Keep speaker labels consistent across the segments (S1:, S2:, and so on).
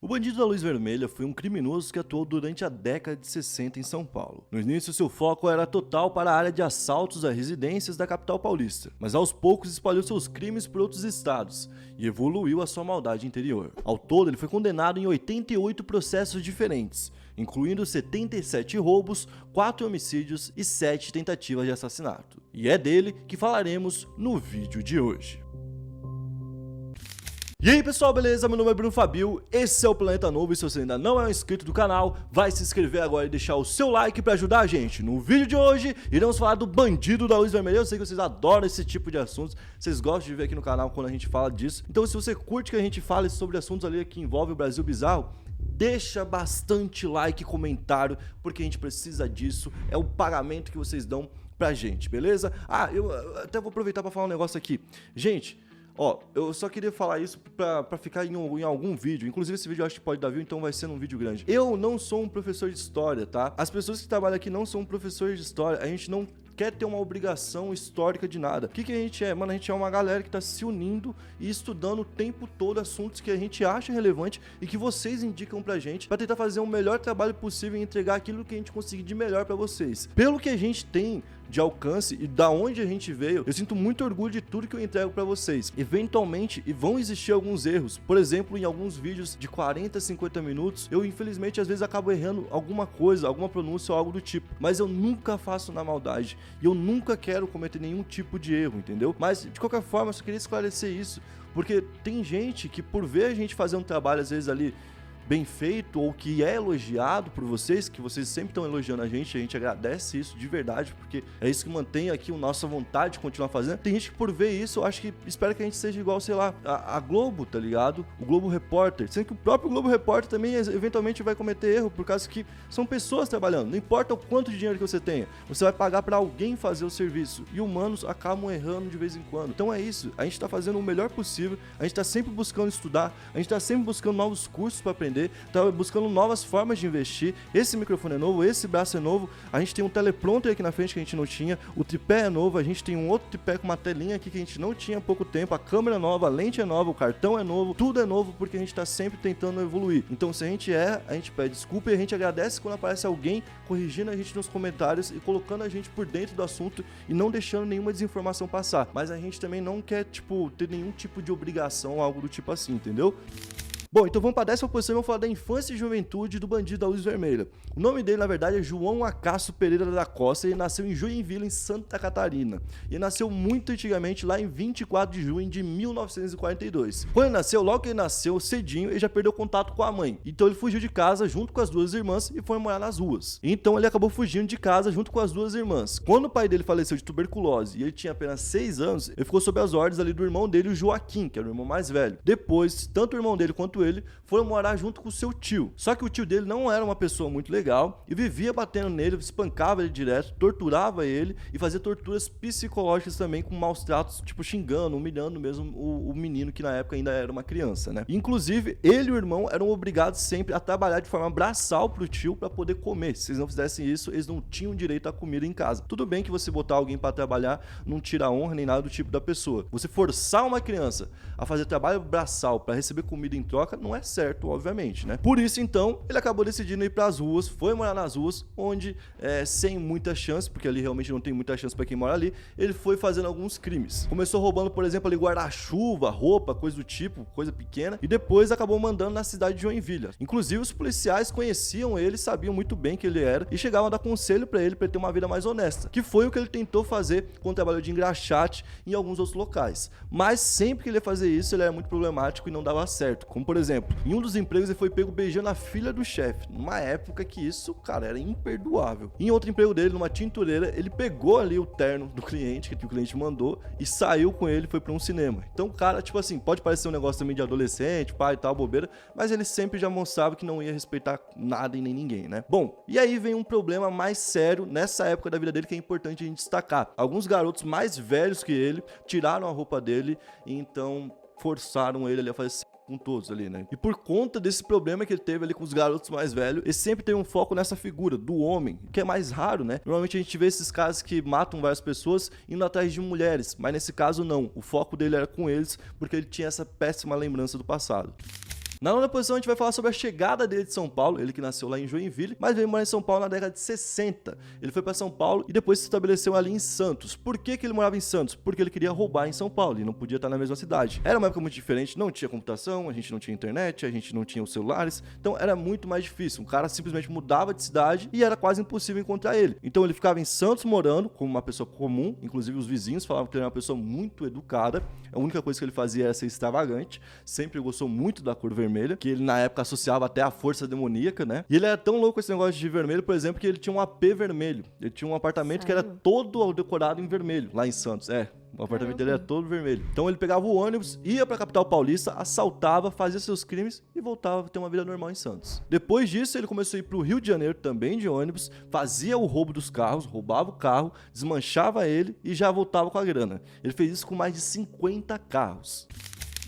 S1: O Bandido da Luz Vermelha foi um criminoso que atuou durante a década de 60 em São Paulo. No início, seu foco era total para a área de assaltos a residências da capital paulista, mas aos poucos espalhou seus crimes por outros estados e evoluiu a sua maldade interior. Ao todo, ele foi condenado em 88 processos diferentes, incluindo 77 roubos, 4 homicídios e 7 tentativas de assassinato. E é dele que falaremos no vídeo de hoje. E aí pessoal, beleza? Meu nome é Bruno Fabio, esse é o Planeta Novo e se você ainda não é um inscrito do canal, vai se inscrever agora e deixar o seu like pra ajudar a gente. No vídeo de hoje, iremos falar do Bandido da Luz Vermelha. Eu sei que vocês adoram esse tipo de assuntos, vocês gostam de ver aqui no canal quando a gente fala disso. Então se você curte que a gente fale sobre assuntos ali que envolvem o Brasil bizarro, deixa bastante like e comentário, porque a gente precisa disso, é o pagamento que vocês dão pra gente, beleza? Ah, eu até vou aproveitar pra falar um negócio aqui. Gente, ó, eu só queria falar isso pra ficar em algum vídeo. Inclusive esse vídeo eu acho que pode dar view, então vai ser num vídeo grande. Eu não sou um professor de história, tá? As pessoas que trabalham aqui não são professores de história. A gente não quer ter uma obrigação histórica de nada. O que a gente é? Mano, a gente é uma galera que tá se unindo e estudando o tempo todo assuntos que a gente acha relevante e que vocês indicam pra gente, pra tentar fazer o melhor trabalho possível e entregar aquilo que a gente conseguir de melhor pra vocês. Pelo que a gente tem de alcance e da onde a gente veio, eu sinto muito orgulho de tudo que eu entrego pra vocês. Eventualmente, vão existir alguns erros. Por exemplo, em alguns vídeos de 40, 50 minutos, eu infelizmente às vezes acabo errando alguma coisa, alguma pronúncia ou algo do tipo. Mas eu nunca faço na maldade. E eu nunca quero cometer nenhum tipo de erro, entendeu? Mas, de qualquer forma, eu só queria esclarecer isso. Porque tem gente que, por ver a gente fazer um trabalho, às vezes ali, bem feito, ou que é elogiado por vocês, que vocês sempre estão elogiando a gente agradece isso de verdade, porque é isso que mantém aqui a nossa vontade de continuar fazendo. Tem gente que por ver isso, eu acho que espera que a gente seja igual, sei lá, a Globo, tá ligado? O Globo Repórter, sendo que o próprio Globo Repórter também eventualmente vai cometer erro, por causa que são pessoas trabalhando, não importa o quanto de dinheiro que você tenha, você vai pagar pra alguém fazer o serviço, e humanos acabam errando de vez em quando. Então é isso, a gente tá fazendo o melhor possível, a gente tá sempre buscando estudar, a gente tá sempre buscando novos cursos pra aprender, tá buscando novas formas de investir. Esse microfone é novo, esse braço é novo, a gente tem um teleprompter aqui na frente que a gente não tinha, o tripé é novo, a gente tem um outro tripé com uma telinha aqui que a gente não tinha há pouco tempo, a câmera é nova, a lente é nova, o cartão é novo, tudo é novo porque a gente tá sempre tentando evoluir. Então se a gente a gente pede desculpa e a gente agradece quando aparece alguém corrigindo a gente nos comentários e colocando a gente por dentro do assunto e não deixando nenhuma desinformação passar. Mas a gente também não quer, tipo, ter nenhum tipo de obrigação ou algo do tipo assim, entendeu? Bom, então vamos para a 10ª posição e vamos falar da infância e juventude do Bandido da Luz Vermelha. O nome dele, na verdade, é João Acácio Pereira da Costa e ele nasceu em Joinville, em Santa Catarina. E ele nasceu muito antigamente, lá em 24 de junho de 1942. Quando ele nasceu, logo que ele nasceu, cedinho, ele já perdeu contato com a mãe. Então ele fugiu de casa junto com as duas irmãs e foi morar nas ruas. Então ele acabou fugindo de casa junto com as duas irmãs. Quando o pai dele faleceu de tuberculose e ele tinha apenas 6 anos, ele ficou sob as ordens ali do irmão dele, o Joaquim, que era o irmão mais velho. Depois, tanto o irmão dele quanto ele foram morar junto com o seu tio. Só que o tio dele não era uma pessoa muito legal e vivia batendo nele, espancava ele direto, torturava ele e fazia torturas psicológicas também com maus tratos, tipo xingando, humilhando mesmo o menino que na época ainda era uma criança, né? Inclusive, ele e o irmão eram obrigados sempre a trabalhar de forma braçal pro tio para poder comer. Se eles não fizessem isso, eles não tinham direito à comida em casa. Tudo bem que você botar alguém para trabalhar não tira a honra nem nada do tipo da pessoa. Você forçar uma criança a fazer trabalho braçal para receber comida em troca não é certo, obviamente, né? Por isso, então, ele acabou decidindo ir pras ruas, foi morar nas ruas, onde, sem muita chance, porque ali realmente não tem muita chance pra quem mora ali, ele foi fazendo alguns crimes. Começou roubando, por exemplo, ali guarda-chuva, roupa, coisa do tipo, coisa pequena, e depois acabou mandando na cidade de Joinville. Inclusive, os policiais conheciam ele, sabiam muito bem quem ele era, e chegavam a dar conselho pra ele ter uma vida mais honesta, que foi o que ele tentou fazer quando trabalhou de engraxate em alguns outros locais. Mas sempre que ele ia fazer isso, ele era muito problemático e não dava certo, como por exemplo, em um dos empregos ele foi pego beijando a filha do chefe, numa época que isso, cara, era imperdoável. Em outro emprego dele, numa tintureira, ele pegou ali o terno do cliente, que o cliente mandou, e saiu com ele e foi pra um cinema. Então o cara, tipo assim, pode parecer um negócio também de adolescente, pai e tal, bobeira, mas ele sempre já mostrava que não ia respeitar nada e nem ninguém, né? Bom, e aí vem um problema mais sério nessa época da vida dele que é importante a gente destacar. Alguns garotos mais velhos que ele tiraram a roupa dele e então forçaram ele ali a fazer com todos ali, né? E por conta desse problema que ele teve ali com os garotos mais velhos, ele sempre tem um foco nessa figura do homem, que é mais raro, né? Normalmente a gente vê esses casos que matam várias pessoas indo atrás de mulheres, mas nesse caso não. O foco dele era com eles, porque ele tinha essa péssima lembrança do passado. Na nona posição a gente vai falar sobre a chegada dele de São Paulo, ele que nasceu lá em Joinville, mas veio morar em São Paulo na década de 60. Ele foi para São Paulo e depois se estabeleceu ali em Santos. Por que ele morava em Santos? Porque ele queria roubar em São Paulo e não podia estar na mesma cidade. Era uma época muito diferente, não tinha computação, a gente não tinha internet, a gente não tinha os celulares, então era muito mais difícil. Um cara simplesmente mudava de cidade e era quase impossível encontrar ele. Então ele ficava em Santos morando como uma pessoa comum, inclusive os vizinhos falavam que ele era uma pessoa muito educada. A única coisa que ele fazia era ser extravagante, sempre gostou muito da cor vermelha, que ele na época associava até a força demoníaca, né? E ele era tão louco com esse negócio de vermelho, por exemplo, que ele tinha um AP vermelho. Ele tinha um apartamento que era todo decorado em vermelho, lá em Santos. O apartamento dele era todo vermelho. Então ele pegava o ônibus, ia pra capital paulista, assaltava, fazia seus crimes e voltava a ter uma vida normal em Santos. Depois disso, ele começou a ir pro Rio de Janeiro também de ônibus, fazia o roubo dos carros, roubava o carro, desmanchava ele e já voltava com a grana. Ele fez isso com mais de 50 carros.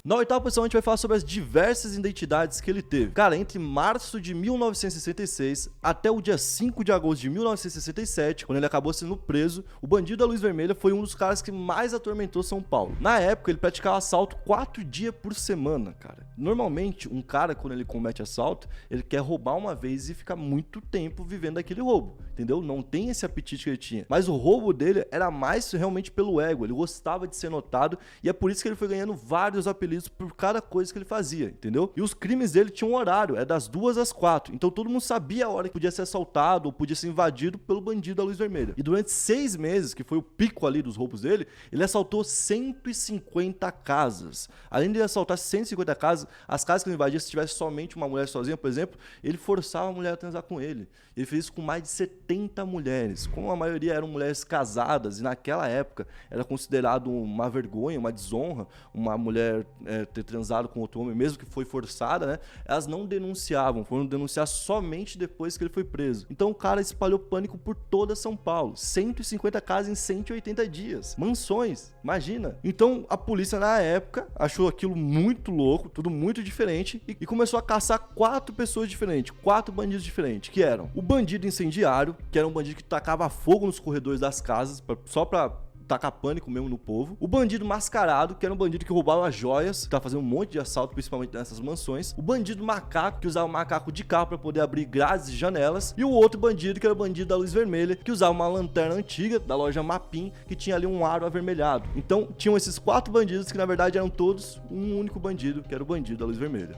S1: Na oitava posição a gente vai falar sobre as diversas identidades que ele teve. Cara, entre março de 1966 até o dia 5 de agosto de 1967, quando ele acabou sendo preso, o bandido da Luz Vermelha foi um dos caras que mais atormentou São Paulo. Na época, ele praticava assalto 4 dias por semana, cara. Normalmente, um cara, quando ele comete assalto, ele quer roubar uma vez e ficar muito tempo vivendo aquele roubo, entendeu? Não tem esse apetite que ele tinha. Mas o roubo dele era mais realmente pelo ego, ele gostava de ser notado e é por isso que ele foi ganhando vários apelidos por cada coisa que ele fazia, entendeu? E os crimes dele tinham um horário, é das 2 às 4. Então todo mundo sabia a hora que podia ser assaltado ou podia ser invadido pelo bandido da Luz Vermelha. E durante 6 meses, que foi o pico ali dos roubos dele, ele assaltou 150 casas. Além de assaltar 150 casas, as casas que ele invadia, se tivesse somente uma mulher sozinha, por exemplo, ele forçava a mulher a transar com ele. Ele fez isso com mais de 70 mulheres. Como a maioria eram mulheres casadas, e naquela época era considerado uma vergonha, uma desonra, uma mulher ter transado com outro homem, mesmo que foi forçada, né? Elas não denunciavam, foram denunciar somente depois que ele foi preso. Então o cara espalhou pânico por toda São Paulo. 150 casas em 180 dias. Mansões, imagina. Então a polícia na época achou aquilo muito louco, tudo muito diferente, e começou a caçar 4 pessoas diferentes, 4 bandidos diferentes, que eram o bandido incendiário, que era um bandido que tacava fogo nos corredores das casas, só pra tacar pânico mesmo no povo. O bandido mascarado, que era um bandido que roubava joias, que tava fazendo um monte de assalto, principalmente nessas mansões. O bandido macaco, que usava um macaco de carro para poder abrir grades e janelas. E o outro bandido, que era o bandido da Luz Vermelha, que usava uma lanterna antiga da loja Mapim, que tinha ali um aro avermelhado. Então, tinham esses 4 bandidos que, na verdade, eram todos um único bandido, que era o bandido da Luz Vermelha.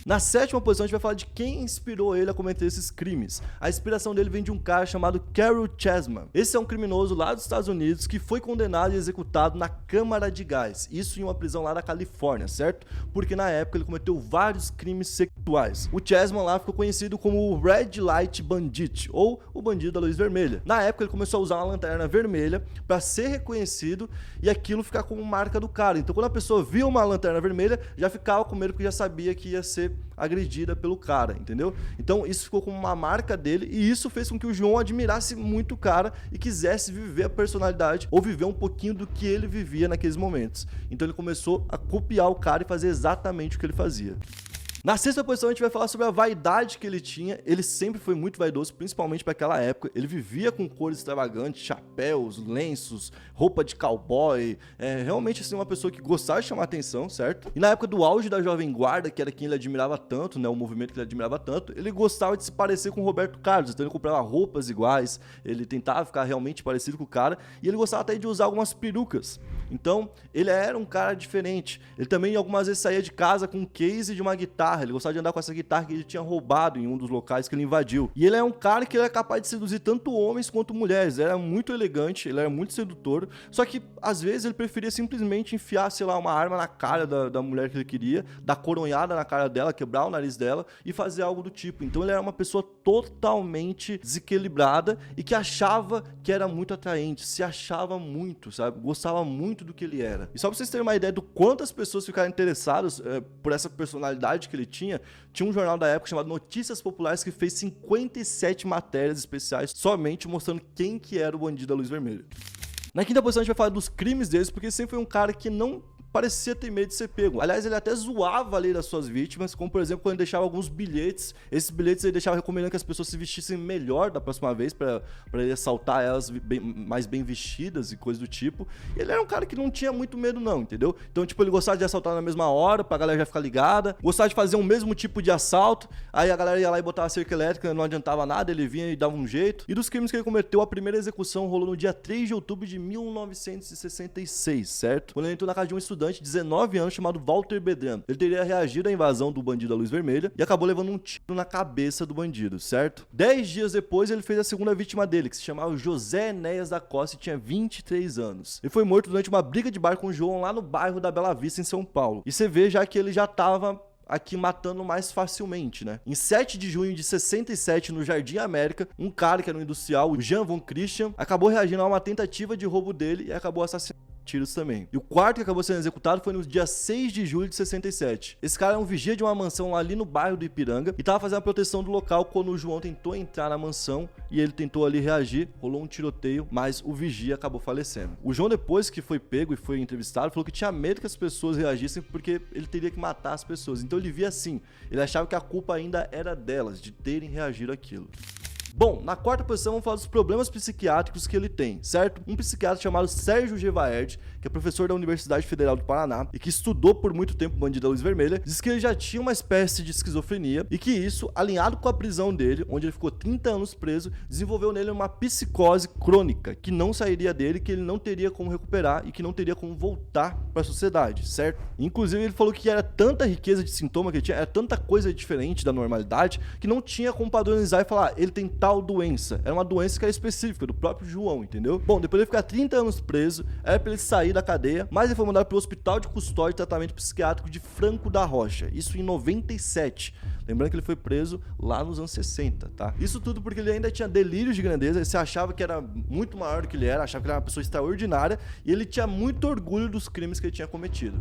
S1: Na sétima posição, a gente vai falar de quem inspirou ele a cometer esses crimes. A inspiração dele vem de um cara chamado Carol Chessman. Esse é um criminoso lá dos Estados Unidos que foi condenado e executado na Câmara de Gás. Isso em uma prisão lá da Califórnia, certo? Porque na época ele cometeu vários crimes sexuais. O Chessman lá ficou conhecido como o Red Light Bandit, ou o bandido da luz vermelha. Na época ele começou a usar uma lanterna vermelha para ser reconhecido e aquilo ficar como marca do cara. Então quando a pessoa via uma lanterna vermelha, já ficava com medo porque já sabia que ia ser agredida pelo cara, entendeu? Então isso ficou como uma marca dele e isso fez com que o João admirasse muito o cara e quisesse viver a personalidade ou viver um pouquinho do que ele vivia naqueles momentos. Então ele começou a copiar o cara e fazer exatamente o que ele fazia. Na sexta posição a gente vai falar sobre a vaidade que ele tinha. Ele sempre foi muito vaidoso, principalmente para aquela época. Ele vivia com cores extravagantes, chapéus, lenços, roupa de cowboy. Realmente assim, uma pessoa que gostava de chamar atenção, certo? E na época do auge da Jovem Guarda, que era quem ele admirava tanto, né, o movimento que ele admirava tanto, ele gostava de se parecer com o Roberto Carlos. Então ele comprava roupas iguais, ele tentava ficar realmente parecido com o cara e ele gostava até de usar algumas perucas. Então ele era um cara diferente. Ele também algumas vezes saía de casa com um case de uma guitarra. Ele gostava de andar com essa guitarra que ele tinha roubado em um dos locais que ele invadiu. E ele é um cara que era capaz de seduzir tanto homens quanto mulheres. Ele era muito elegante, ele era muito sedutor. Só que, às vezes, ele preferia simplesmente enfiar, sei lá, uma arma na cara da mulher que ele queria, dar coronhada na cara dela, quebrar o nariz dela e fazer algo do tipo. Então ele era uma pessoa totalmente desequilibrada e que achava que era muito atraente, se achava muito, sabe? Gostava muito do que ele era. E só pra vocês terem uma ideia do quanto as pessoas ficaram interessadas por essa personalidade que ele tinha um jornal da época chamado Notícias Populares que fez 57 matérias especiais somente mostrando quem que era o bandido da luz vermelha. Na quinta posição a gente vai falar dos crimes deles, porque ele sempre foi um cara que não parecia ter medo de ser pego. Aliás, ele até zoava a lei das suas vítimas, como por exemplo, quando ele deixava alguns bilhetes. Esses bilhetes ele deixava recomendando que as pessoas se vestissem melhor da próxima vez, pra ele assaltar elas mais bem vestidas e coisa do tipo. E ele era um cara que não tinha muito medo não, entendeu? Então, tipo, ele gostava de assaltar na mesma hora, pra galera já ficar ligada. Gostava de fazer o mesmo tipo de assalto. Aí a galera ia lá e botava a cerca elétrica, não adiantava nada, ele vinha e dava um jeito. E dos crimes que ele cometeu, a primeira execução rolou no dia 3 de outubro de 1966, certo? Quando ele entrou na casa de um estudante de 19 anos chamado Walter Bedran. Ele teria reagido à invasão do bandido da Luz Vermelha e acabou levando um tiro na cabeça do bandido, certo? 10 dias depois, ele fez a segunda vítima dele, que se chamava José Enéas da Costa e tinha 23 anos. Ele foi morto durante uma briga de bar com o João lá no bairro da Bela Vista, em São Paulo. E você vê já que ele já tava aqui matando mais facilmente, né? Em 7 de junho de 67, no Jardim América, um cara que era um industrial, o Jan von Christian, acabou reagindo a uma tentativa de roubo dele e acabou assassinando tiros também. E o quarto que acabou sendo executado foi no dia 6 de julho de 67. Esse cara é um vigia de uma mansão ali no bairro do Ipiranga e tava fazendo a proteção do local quando o João tentou entrar na mansão e ele tentou ali reagir, rolou um tiroteio, mas o vigia acabou falecendo. O João, depois que foi pego e foi entrevistado, falou que tinha medo que as pessoas reagissem porque ele teria que matar as pessoas. Então ele via assim, ele achava que a culpa ainda era delas, de terem reagido àquilo. Bom, na quarta posição vamos falar dos problemas psiquiátricos que ele tem, certo? Um psiquiatra chamado Sérgio Gevaert, que é professor da Universidade Federal do Paraná e que estudou por muito tempo o Bandido da Luz Vermelha, diz que ele já tinha uma espécie de esquizofrenia e que isso, alinhado com a prisão dele, onde ele ficou 30 anos preso, desenvolveu nele uma psicose crônica, que não sairia dele, que ele não teria como recuperar e que não teria como voltar para a sociedade, certo? Inclusive ele falou que era tanta riqueza de sintoma que ele tinha, era tanta coisa diferente da normalidade, que não tinha como padronizar e falar, ele tem tal doença. Era uma doença que era específica do próprio João, entendeu? Bom, depois de ficar 30 anos preso, era pra ele sair da cadeia, mas ele foi mandado pro Hospital de Custódia e Tratamento Psiquiátrico de Franco da Rocha, isso em 97. Lembrando que ele foi preso lá nos anos 60, tá? Isso tudo porque ele ainda tinha delírios de grandeza, ele se achava que era muito maior do que ele era, achava que ele era uma pessoa extraordinária e ele tinha muito orgulho dos crimes que ele tinha cometido.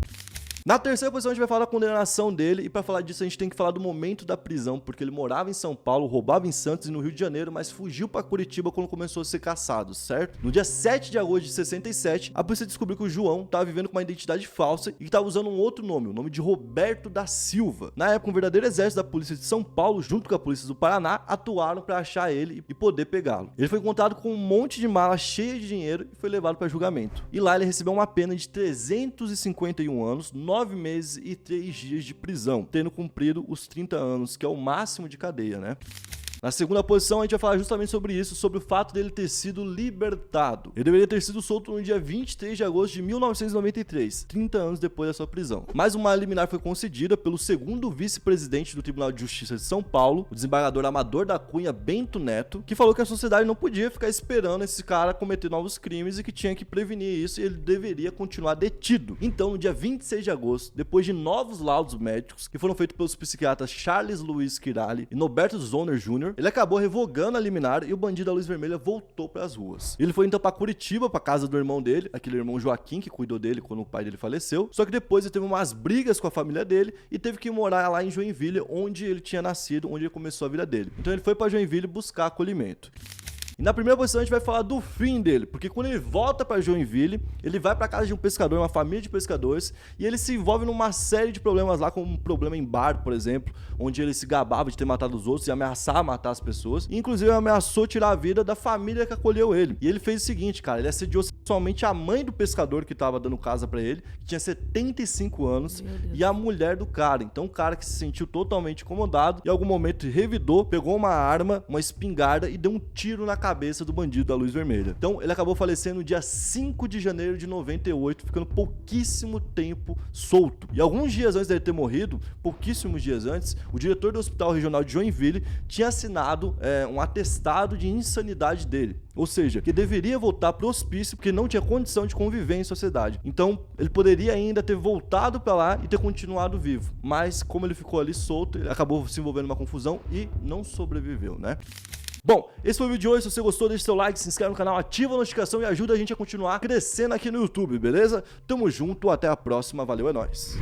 S1: Na terceira posição a gente vai falar da condenação dele e para falar disso a gente tem que falar do momento da prisão, porque ele morava em São Paulo, roubava em Santos e no Rio de Janeiro, mas fugiu para Curitiba quando começou a ser caçado, certo? No dia 7 de agosto de 67, a polícia descobriu que o João estava vivendo com uma identidade falsa e que estava usando um outro nome, o nome de Roberto da Silva. Na época, um verdadeiro exército da polícia de São Paulo, junto com a polícia do Paraná, atuaram para achar ele e poder pegá-lo. Ele foi encontrado com um monte de mala cheia de dinheiro e foi levado para julgamento. E lá ele recebeu uma pena de 351 anos, 9 meses e 3 dias de prisão, tendo cumprido os 30 anos, que é o máximo de cadeia, né? Na segunda posição, a gente vai falar justamente sobre isso, sobre o fato dele ter sido libertado. Ele deveria ter sido solto no dia 23 de agosto de 1993, 30 anos depois da sua prisão. Mas uma liminar foi concedida pelo segundo vice-presidente do Tribunal de Justiça de São Paulo, o desembargador Amador da Cunha Bento Neto, que falou que a sociedade não podia ficar esperando esse cara cometer novos crimes e que tinha que prevenir isso e ele deveria continuar detido. Então, no dia 26 de agosto, depois de novos laudos médicos que foram feitos pelos psiquiatras Charles Luiz Quirali e Norberto Zoner Jr., ele acabou revogando a liminar e o Bandido da Luz Vermelha voltou para as ruas. Ele foi então para Curitiba, para casa do irmão dele, aquele irmão Joaquim que cuidou dele quando o pai dele faleceu. Só que depois ele teve umas brigas com a família dele e teve que morar lá em Joinville, onde ele tinha nascido, onde ele começou a vida dele. Então ele foi para Joinville buscar acolhimento. E na primeira posição a gente vai falar do fim dele, porque quando ele volta para Joinville, ele vai para casa de um pescador, uma família de pescadores, e ele se envolve numa série de problemas lá, como um problema em bar, por exemplo, onde ele se gabava de ter matado os outros e ameaçava matar as pessoas, e inclusive ameaçou tirar a vida da família que acolheu ele. E ele fez o seguinte, cara, ele assediou somente a mãe do pescador que tava dando casa para ele, que tinha 75 anos, e a mulher do cara. Então o cara que se sentiu totalmente incomodado, em algum momento revidou, pegou uma arma, uma espingarda e deu um tiro na cabeça do Bandido da Luz Vermelha. Então ele acabou falecendo no dia 5 de janeiro de 98, ficando pouquíssimo tempo solto. E alguns dias antes dele ter morrido, pouquíssimos dias antes, o diretor do Hospital Regional de Joinville tinha assinado um atestado de insanidade dele. Ou seja, que deveria voltar para o hospício porque não tinha condição de conviver em sociedade. Então, ele poderia ainda ter voltado para lá e ter continuado vivo. Mas, como ele ficou ali solto, ele acabou se envolvendo numa confusão e não sobreviveu, né? Bom, esse foi o vídeo de hoje. Se você gostou, deixa seu like, se inscreve no canal, ativa a notificação e ajuda a gente a continuar crescendo aqui no YouTube, beleza? Tamo junto, até a próxima, valeu, é nóis!